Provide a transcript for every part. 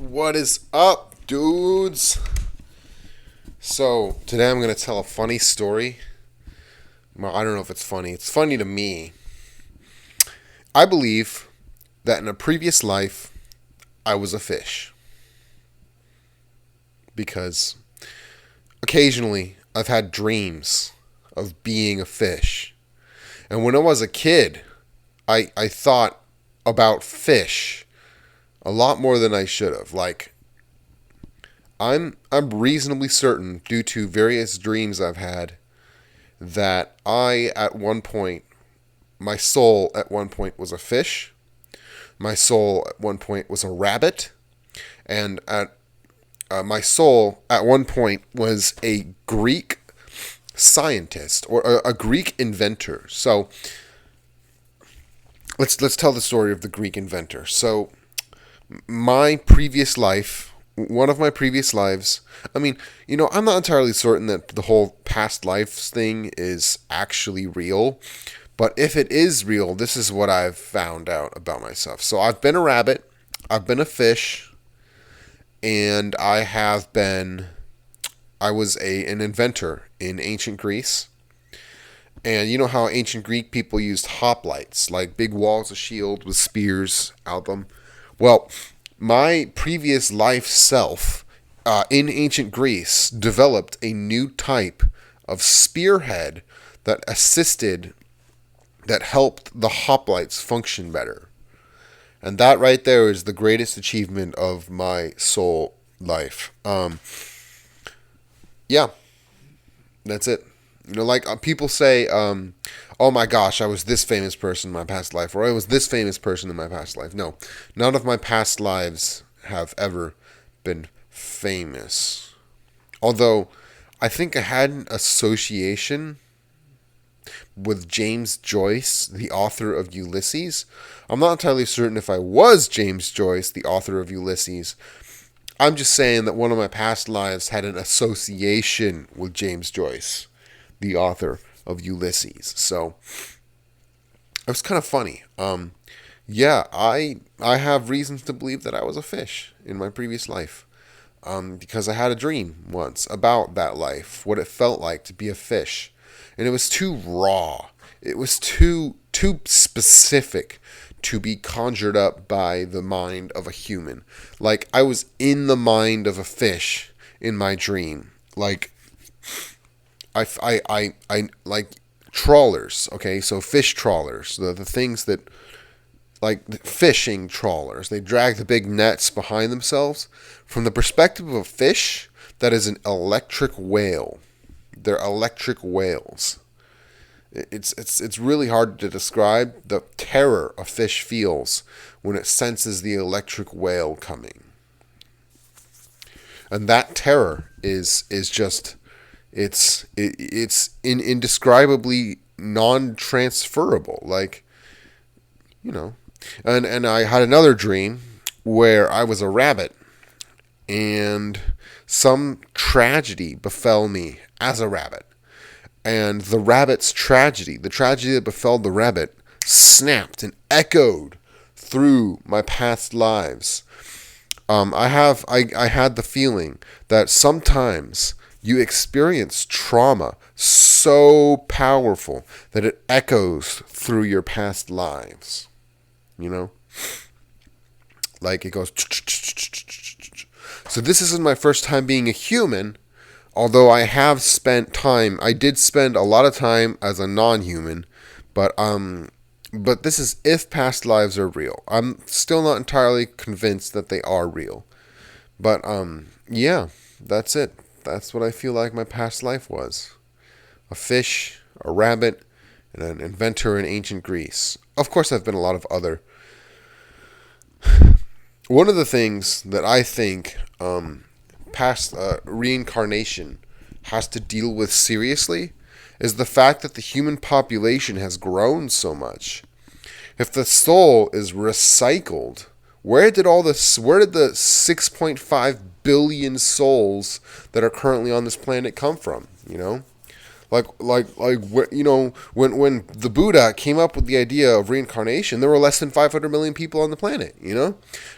What is up, dudes? So, today I'm going to tell a funny story. Well, I don't know if it's funny. It's funny to me. I believe that in a previous life, I was a fish. Because occasionally, I've had dreams of being a fish. And when I was a kid, I thought about fish a lot more than I should have. Like, I'm reasonably certain, due to various dreams I've had, that my soul at one point was a fish. My soul at one point was a rabbit, and my soul at one point was a Greek scientist or a Greek inventor. So let's tell the story of the Greek inventor. So my previous life, one of my previous lives, I'm not entirely certain that the whole past lives thing is actually real, but if it is real, this is what I've found out about myself. So I've been a rabbit, I've been a fish, and I was an inventor in ancient Greece. And you know how ancient Greek people used hoplites, like big walls of shield with spears out them? Well, my previous life self in ancient Greece developed a new type of spearhead that helped the hoplites function better. And that right there is the greatest achievement of my soul life. Yeah, that's it. People say, oh my gosh, I was this famous person in my past life, or I was this famous person in my past life. No, none of my past lives have ever been famous. Although, I think I had an association with James Joyce, the author of Ulysses. I'm not entirely certain if I was James Joyce, the author of Ulysses. I'm just saying that one of my past lives had an association with James Joyce, the author of Ulysses. So it was kind of funny. Yeah, I have reasons to believe that I was a fish in my previous life. Because I had a dream once about that life, what it felt like to be a fish. And it was too raw. It was too specific to be conjured up by the mind of a human. Like, I was in the mind of a fish in my dream. Like, I like trawlers, okay? So fish trawlers, the things that, like fishing trawlers, they drag the big nets behind themselves. From the perspective of a fish, that is an electric whale. They're electric whales. It's really hard to describe the terror a fish feels when it senses the electric whale coming. And that terror is just it's indescribably non-transferable. Like, you know. And I had another dream where I was a rabbit, and some tragedy befell me as a rabbit. And the rabbit's tragedy, the tragedy that befell the rabbit, snapped and echoed through my past lives. I had the feeling that sometimes you experience trauma so powerful that it echoes through your past lives. You know? Like, it goes. So this isn't my first time being a human, although I did spend a lot of time as a non-human, but this is if past lives are real. I'm still not entirely convinced that they are real. But yeah, that's it. That's what I feel like my past life was. A fish, a rabbit, and an inventor in ancient Greece. Of course, I've been a lot of other. One of the things that I think past reincarnation has to deal with seriously is the fact that the human population has grown so much. If the soul is recycled, where did the 6.5 billion souls that are currently on this planet come from? You know, When the Buddha came up with the idea of reincarnation, there were less than 500 million people on the planet.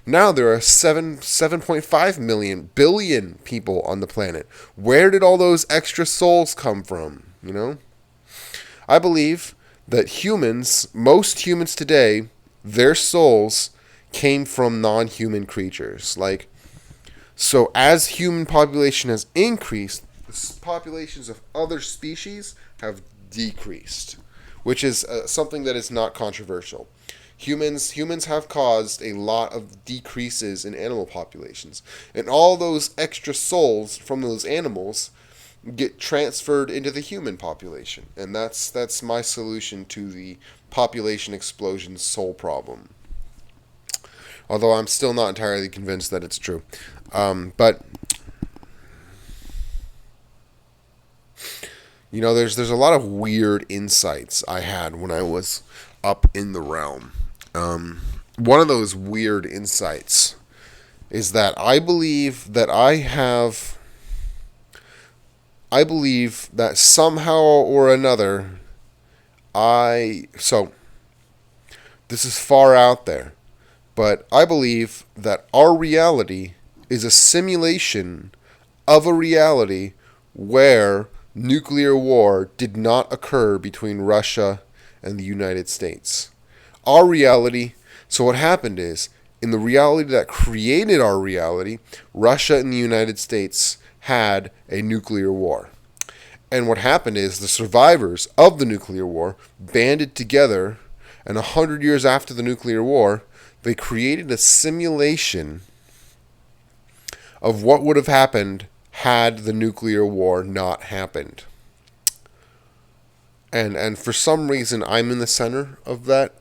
Now there are 7.5 billion people on the planet. Where did all those extra souls come from? I believe that most humans today, their souls came from non-human creatures. So as human population has increased, the populations of other species have decreased, which is something that is not controversial. Humans have caused a lot of decreases in animal populations, and all those extra souls from those animals get transferred into the human population, and that's my solution to the population explosion soul problem. Although I'm still not entirely convinced that it's true. But there's a lot of weird insights I had when I was up in the realm. One of those weird insights is that I believe that somehow or another, so this is far out there, but I believe that our reality is a simulation of a reality where nuclear war did not occur between Russia and the United States. Our reality, so what happened is, in the reality that created our reality, Russia and the United States had a nuclear war. And what happened is the survivors of the nuclear war banded together, and 100 years after the nuclear war, they created a simulation of what would have happened had the nuclear war not happened. And for some reason, I'm in the center of that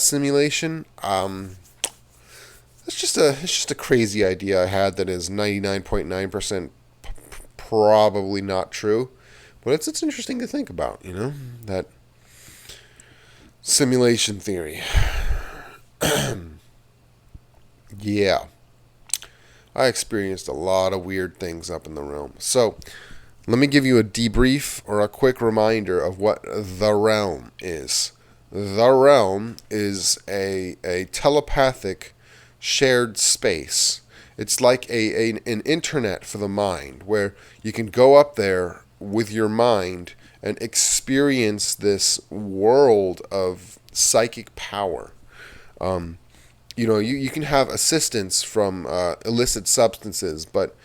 simulation. It's just a crazy idea I had that is 99.9% probably not true, but it's interesting to think about. That simulation theory. Yeah. I experienced a lot of weird things up in the realm. So, let me give you a debrief or a quick reminder of what the realm is. The realm is a telepathic shared space. It's like an internet for the mind, where you can go up there with your mind and experience this world of psychic power. You can have assistance from illicit substances, but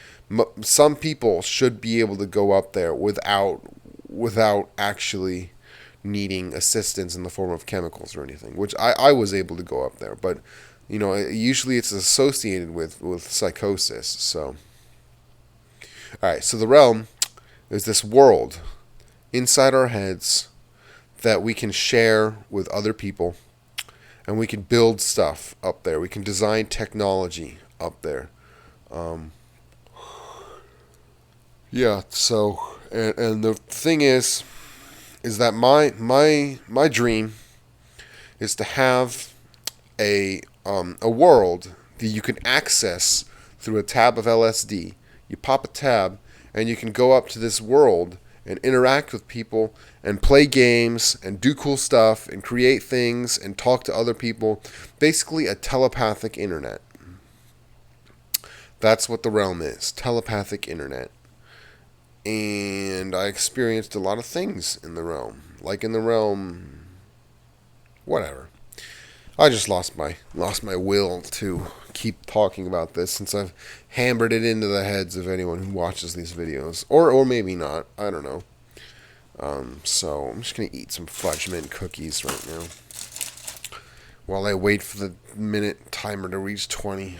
some people should be able to go up there without actually needing assistance in the form of chemicals or anything, which I was able to go up there. But, usually it's associated with psychosis. So, all right, so the realm is this world inside our heads that we can share with other people. And we can build stuff up there. We can design technology up there. So, and the thing is that my dream is to have a world that you can access through a tab of LSD. You pop a tab, and you can go up to this world and interact with people and play games and do cool stuff and create things and talk to other people. Basically a telepathic internet. That's what the realm is. Telepathic internet. And I experienced a lot of things in the realm. Like in the realm, whatever. I just lost my will to keep talking about this, since I've hammered it into the heads of anyone who watches these videos, or maybe not. I don't know. So I'm just gonna eat some fudge mint cookies right now while I wait for the minute timer to reach 20.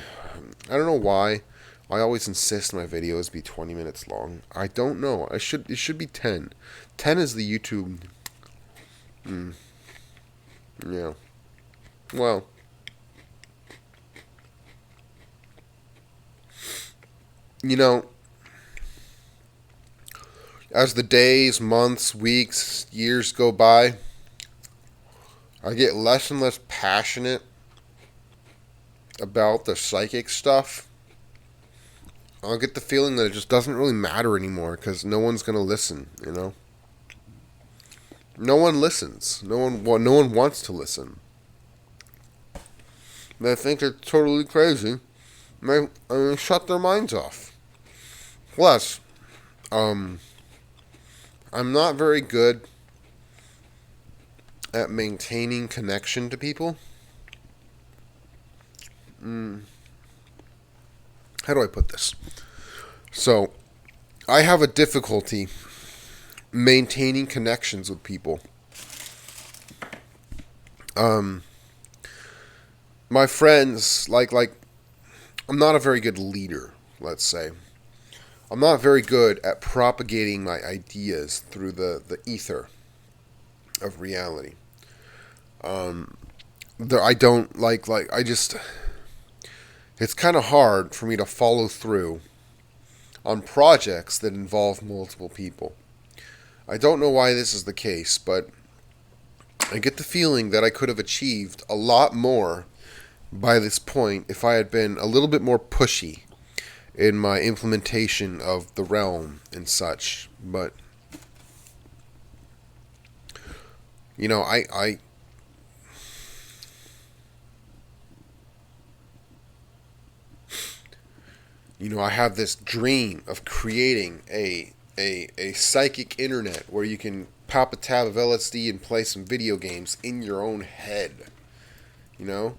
I don't know why I always insist my videos be 20 minutes long. I don't know. It should be 10. 10 is the YouTube. Yeah. Well, as the days, months, weeks, years go by, I get less and less passionate about the psychic stuff. I'll get the feeling that it just doesn't really matter anymore because no one's gonna listen. No one listens. No one wants to listen. They think it's totally crazy. They shut their minds off. Plus, I'm not very good at maintaining connection to people. How do I put this? So, I have a difficulty maintaining connections with people. My friends, like, I'm not a very good leader, let's say. I'm not very good at propagating my ideas through the ether of reality. I don't I just, it's kind of hard for me to follow through on projects that involve multiple people. I don't know why this is the case, but I get the feeling that I could have achieved a lot more by this point if I had been a little bit more pushy in my implementation of the realm and such. But I I have this dream of creating a psychic internet where you can pop a tab of LSD and play some video games in your own head. You know?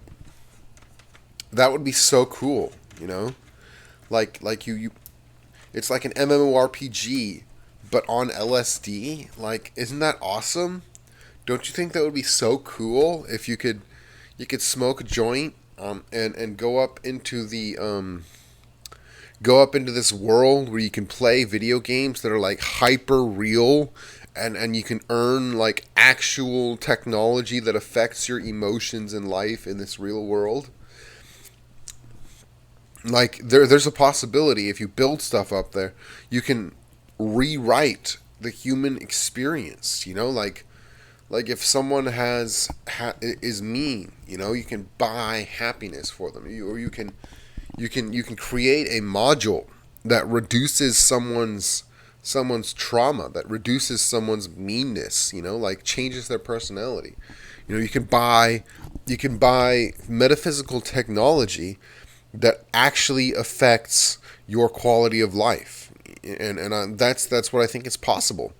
That would be so cool, Like you it's like an MMORPG but on LSD. Like, isn't that awesome? Don't you think that would be so cool if you could smoke a joint and go up into this world where you can play video games that are like hyper real, and you can earn like actual technology that affects your emotions in life in this real world. Like, there's a possibility if you build stuff up there, you can rewrite the human experience. Like if someone is mean, you can buy happiness for them. Or you can create a module that reduces someone's trauma, that reduces someone's meanness, like changes their personality. You can buy metaphysical technology that actually affects your quality of life, and that's what I think is possible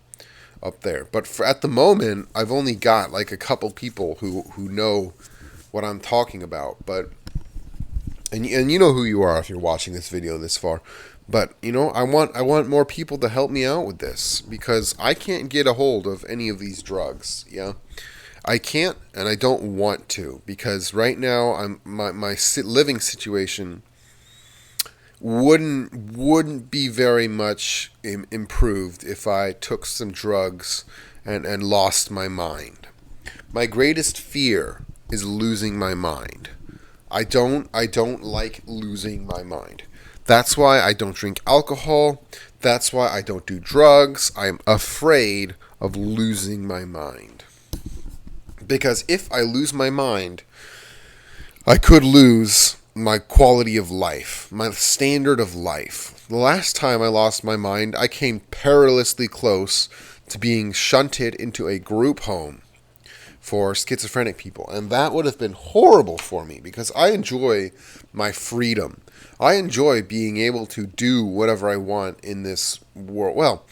up there. But at the moment, I've only got like a couple people who know what I'm talking about. But and you know who you are if you're watching this video this far. But I want more people to help me out with this, because I can't get a hold of any of these drugs. Yeah. I can't, and I don't want to, because right now my living situation wouldn't be very much improved if I took some drugs and lost my mind. My greatest fear is losing my mind. I don't like losing my mind. That's why I don't drink alcohol. That's why I don't do drugs. I'm afraid of losing my mind. Because if I lose my mind, I could lose my quality of life, my standard of life. The last time I lost my mind, I came perilously close to being shunted into a group home for schizophrenic people. And that would have been horrible for me, because I enjoy my freedom. I enjoy being able to do whatever I want in this world. Well,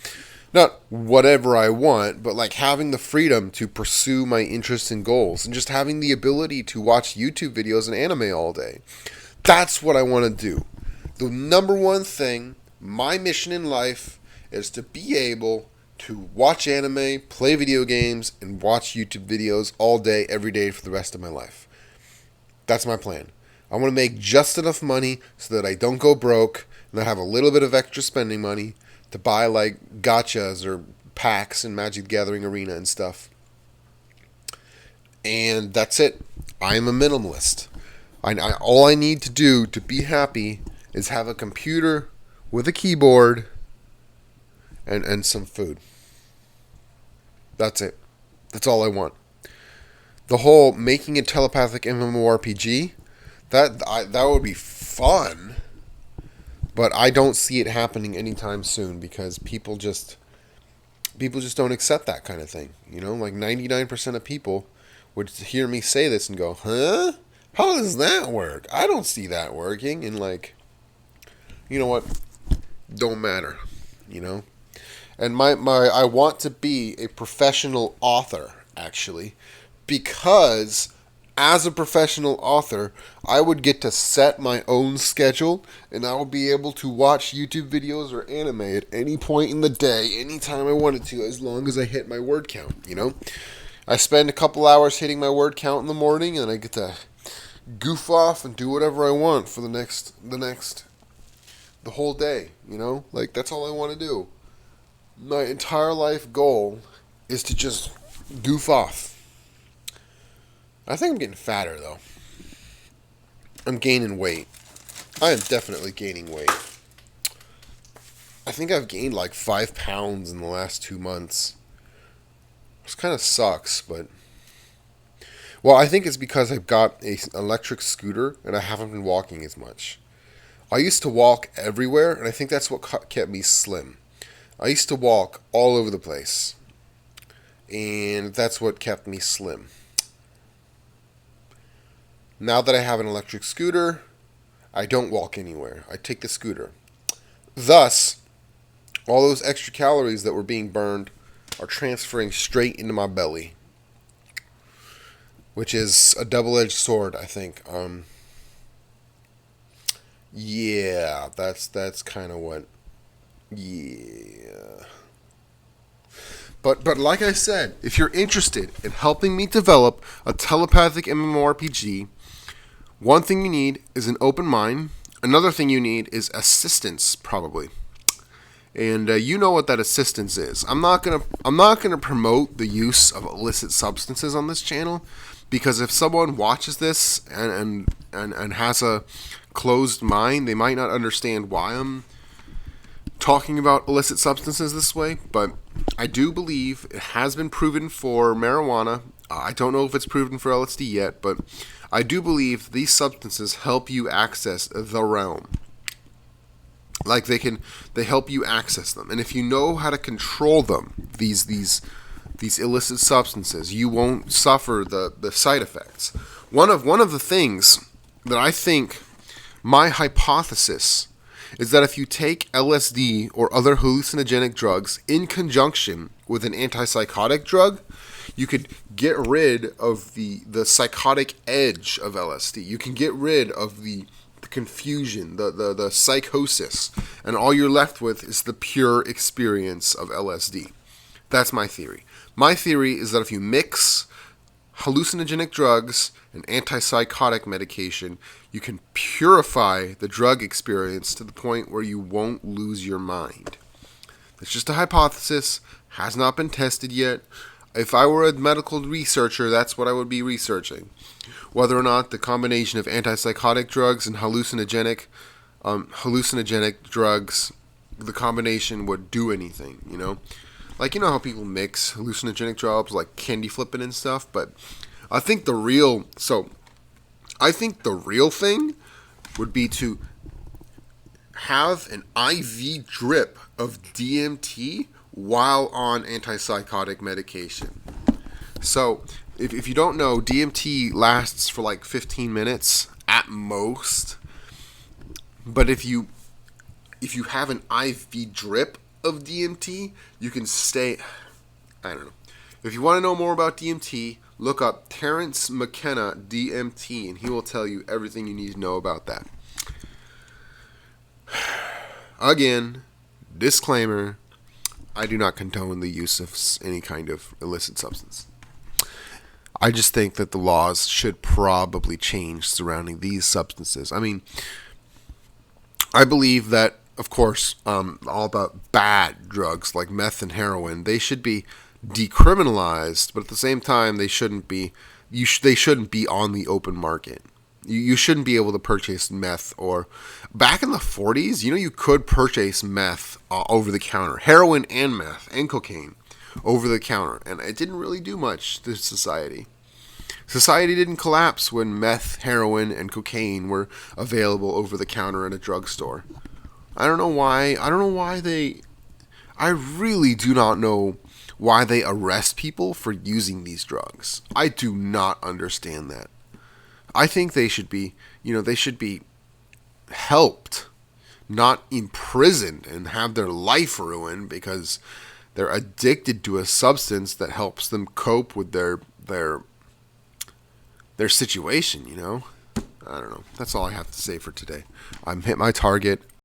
not whatever I want, but like having the freedom to pursue my interests and goals, and just having the ability to watch YouTube videos and anime all day. That's what I want to do. The number one thing, my mission in life, is to be able to watch anime, play video games, and watch YouTube videos all day, every day for the rest of my life. That's my plan. I want to make just enough money so that I don't go broke, and I have a little bit of extra spending money to buy like gachas or packs in Magic the Gathering Arena and stuff. And that's it. I'm a minimalist. All I need to do to be happy is have a computer with a keyboard and some food. That's it. That's all I want. The whole making a telepathic MMORPG, that would be fun. But I don't see it happening anytime soon because people just don't accept that kind of thing. You know, like 99% of people would hear me say this and go, "Huh? How does that work? I don't see that working." And like, you know what? Don't matter, you know? And my I want to be a professional author actually because as a professional author, I would get to set my own schedule and I would be able to watch YouTube videos or anime at any point in the day, anytime I wanted to, as long as I hit my word count, you know? I spend a couple hours hitting my word count in the morning and I get to goof off and do whatever I want for the whole day, you know? Like that's all I want to do. My entire life goal is to just goof off. I think I'm getting fatter though. I'm gaining weight. I am definitely gaining weight. I think I've gained like 5 pounds in the last 2 months. This kind of sucks, but well, I think it's because I've got a electric scooter and I haven't been walking as much. I used to walk everywhere, and I think that's what kept me slim. I used to walk all over the place, and that's what kept me slim. Now that I have an electric scooter, I don't walk anywhere. I take the scooter. Thus, all those extra calories that were being burned are transferring straight into my belly, which is a double-edged sword, I think. Yeah, that's kind of what. Yeah. But like I said, if you're interested in helping me develop a telepathic MMORPG, one thing you need is an open mind. Another thing you need is assistance, probably. And you know what that assistance is. I'm not gonna promote the use of illicit substances on this channel, because if someone watches this and has a closed mind, they might not understand why I'm talking about illicit substances this way. But I do believe it has been proven for marijuana. I don't know if it's proven for LSD yet, but I do believe these substances help you access the realm. Like they help you access them, and if you know how to control them, these illicit substances, you won't suffer the side effects. One of the things that I think, my hypothesis, is that if you take LSD or other hallucinogenic drugs in conjunction with an antipsychotic drug, you could get rid of the psychotic edge of LSD. You can get rid of the confusion, the psychosis, and all you're left with is the pure experience of LSD. That's my theory. My theory is that if you mix hallucinogenic drugs and antipsychotic medication, you can purify the drug experience to the point where you won't lose your mind. It's just a hypothesis, has not been tested yet. If I were a medical researcher, that's what I would be researching. Whether or not the combination of antipsychotic drugs and hallucinogenic drugs, the combination would do anything, you know? Like, you know how people mix hallucinogenic drugs, like candy flipping and stuff? But I think the real thing would be to have an IV drip of DMT while on antipsychotic medication. So, if you don't know, DMT lasts for like 15 minutes at most. But if you have an IV drip of DMT, you can stay. I don't know. If you want to know more about DMT, look up Terence McKenna DMT, and he will tell you everything you need to know about that. Again, disclaimer, I do not condone the use of any kind of illicit substance. I just think that the laws should probably change surrounding these substances. I mean, I believe that, of course, all about bad drugs like meth and heroin, they should be decriminalized, but at the same time, they shouldn't be on the open market. You shouldn't be able to purchase meth. Or back in the 40s, you could purchase meth over the counter, heroin and meth and cocaine over the counter, and it didn't really do much to society. Society didn't collapse when meth, heroin, and cocaine were available over the counter in a drugstore. I don't know why. I don't know why they. I really do not know why they arrest people for using these drugs. I do not understand that. I think they should be, they should be helped, not imprisoned and have their life ruined because they're addicted to a substance that helps them cope with their situation, I don't know. That's all I have to say for today. I'm hit my target.